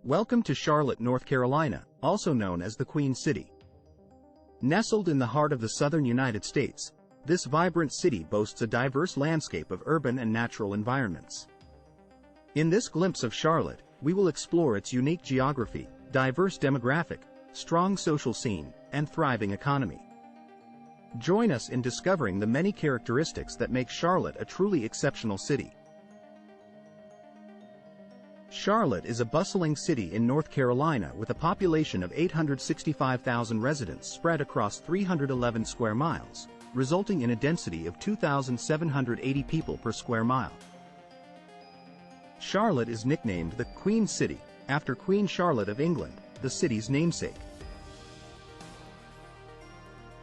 Welcome to Charlotte, North Carolina, also known as the Queen City. Nestled in the heart of the southern United States, this vibrant city boasts a diverse landscape of urban and natural environments. In this glimpse of Charlotte, we will explore its unique geography, diverse demographic, strong social scene, and thriving economy. Join us in discovering the many characteristics that make Charlotte a truly exceptional city. Charlotte is a bustling city in North Carolina with a population of 865,000 residents spread across 311 square miles, resulting in a density of 2,780 people per square mile. Charlotte is nicknamed the Queen City, after Queen Charlotte of England, the city's namesake.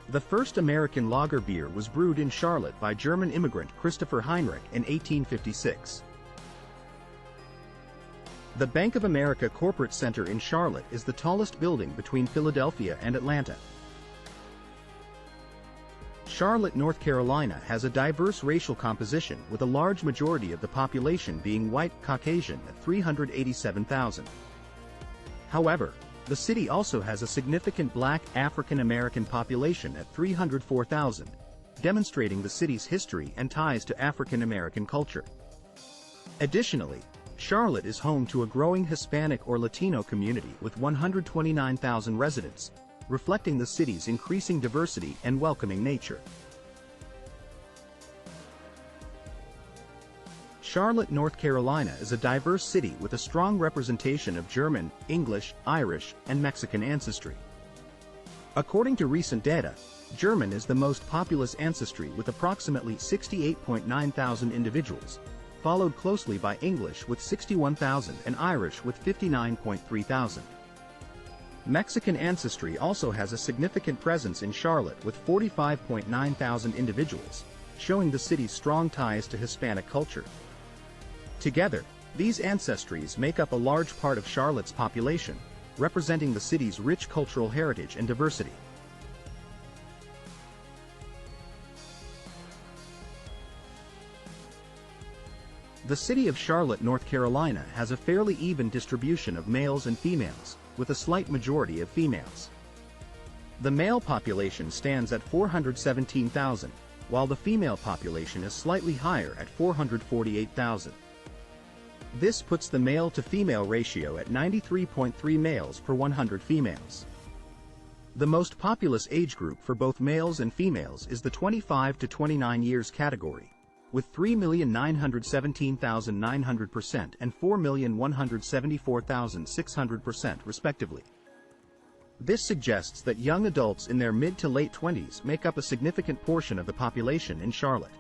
The first American lager beer was brewed in Charlotte by German immigrant Christopher Heinrich in 1856. The Bank of America Corporate Center in Charlotte is the tallest building between Philadelphia and Atlanta. Charlotte, North Carolina has a diverse racial composition with a large majority of the population being white Caucasian at 387,000. However, the city also has a significant Black African American population at 304,000, demonstrating the city's history and ties to African American culture. Additionally, Charlotte is home to a growing Hispanic or Latino community with 129,000 residents, reflecting the city's increasing diversity and welcoming nature. Charlotte, North Carolina is a diverse city with a strong representation of German, English, Irish, and Mexican ancestry. According to recent data, German is the most populous ancestry with approximately 68.9 thousand individuals, followed closely by English with 61,000 and Irish with 59.3 thousand. Mexican ancestry also has a significant presence in Charlotte with 45.9 thousand individuals, showing the city's strong ties to Hispanic culture. Together, these ancestries make up a large part of Charlotte's population, representing the city's rich cultural heritage and diversity. The city of Charlotte, North Carolina has a fairly even distribution of males and females, with a slight majority of females. The male population stands at 417,000, while the female population is slightly higher at 448,000. This puts the male-to-female ratio at 93.3 males per 100 females. The most populous age group for both males and females is the 25 to 29 years category, with 3,917,900% and 4,174,600% respectively. This suggests that young adults in their mid to late 20s make up a significant portion of the population in Charlotte.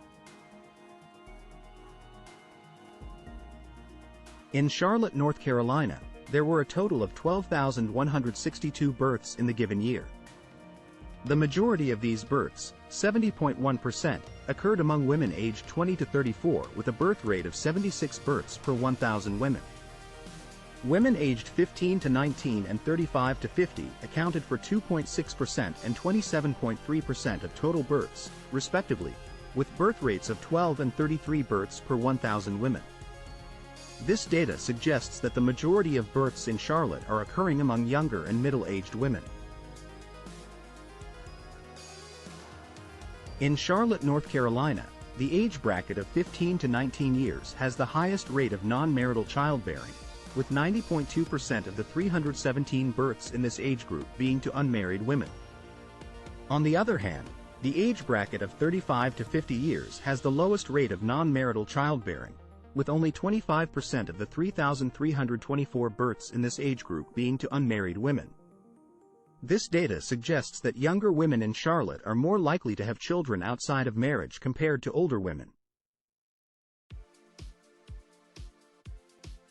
In Charlotte, North Carolina, there were a total of 12,162 births in the given year. The majority of these births, 70.1%, occurred among women aged 20 to 34 with a birth rate of 76 births per 1,000 women. Women aged 15 to 19 and 35 to 50 accounted for 2.6% and 27.3% of total births, respectively, with birth rates of 12 and 33 births per 1,000 women. This data suggests that the majority of births in Charlotte are occurring among younger and middle-aged women. In Charlotte, North Carolina, the age bracket of 15 to 19 years has the highest rate of non-marital childbearing, with 90.2% of the 317 births in this age group being to unmarried women. On the other hand, the age bracket of 35 to 50 years has the lowest rate of non-marital childbearing, with only 25% of the 3,324 births in this age group being to unmarried women. This data suggests that younger women in Charlotte are more likely to have children outside of marriage compared to older women.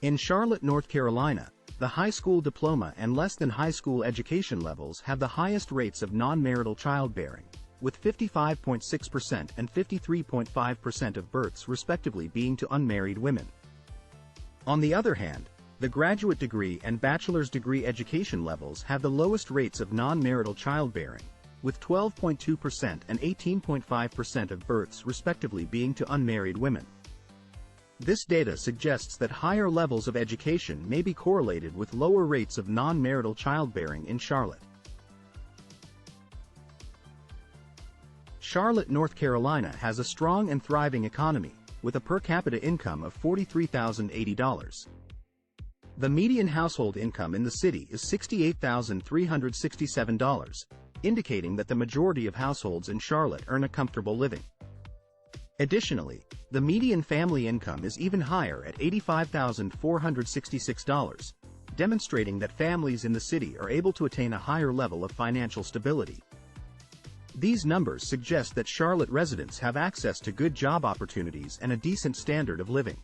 In Charlotte, North Carolina, the high school diploma and less than high school education levels have the highest rates of non-marital childbearing, with 55.6% and 53.5% of births respectively being to unmarried women. On the other hand, the graduate degree and bachelor's degree education levels have the lowest rates of non-marital childbearing, with 12.2% and 18.5% of births respectively being to unmarried women. This data suggests that higher levels of education may be correlated with lower rates of non-marital childbearing in Charlotte. Charlotte, North Carolina has a strong and thriving economy, with a per capita income of $43,080. The median household income in the city is $68,367, indicating that the majority of households in Charlotte earn a comfortable living. Additionally, the median family income is even higher at $85,466, demonstrating that families in the city are able to attain a higher level of financial stability. These numbers suggest that Charlotte residents have access to good job opportunities and a decent standard of living.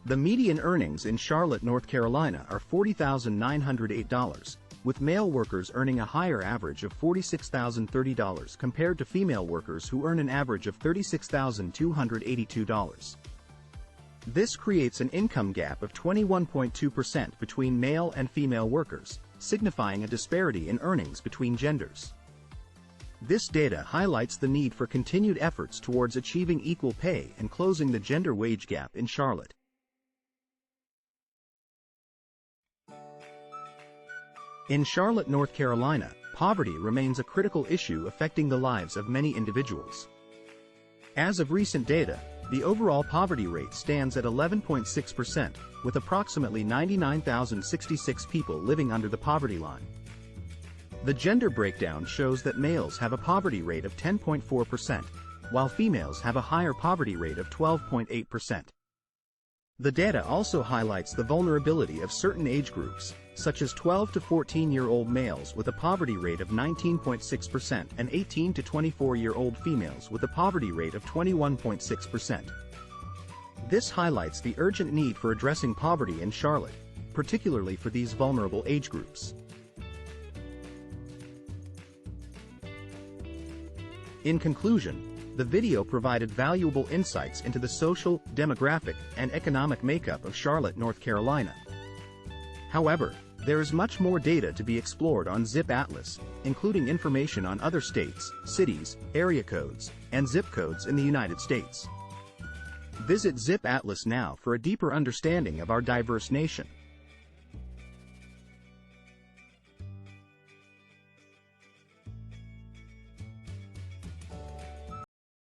The median earnings in Charlotte, North Carolina are $40,908, with male workers earning a higher average of $46,030 compared to female workers who earn an average of $36,282. This creates an income gap of 21.2% between male and female workers, signifying a disparity in earnings between genders. This data highlights the need for continued efforts towards achieving equal pay and closing the gender wage gap in Charlotte. In Charlotte, North Carolina, poverty remains a critical issue affecting the lives of many individuals. As of recent data, the overall poverty rate stands at 11.6%, with approximately 99,066 people living under the poverty line. The gender breakdown shows that males have a poverty rate of 10.4%, while females have a higher poverty rate of 12.8%. The data also highlights the vulnerability of certain age groups, such as 12 to 14-year-old males with a poverty rate of 19.6% and 18 to 24-year-old females with a poverty rate of 21.6%. This highlights the urgent need for addressing poverty in Charlotte, particularly for these vulnerable age groups. In conclusion, the video provided valuable insights into the social, demographic, and economic makeup of Charlotte, North Carolina. However, there is much more data to be explored on ZipAtlas, including information on other states, cities, area codes, and zip codes in the United States. Visit ZipAtlas now for a deeper understanding of our diverse nation.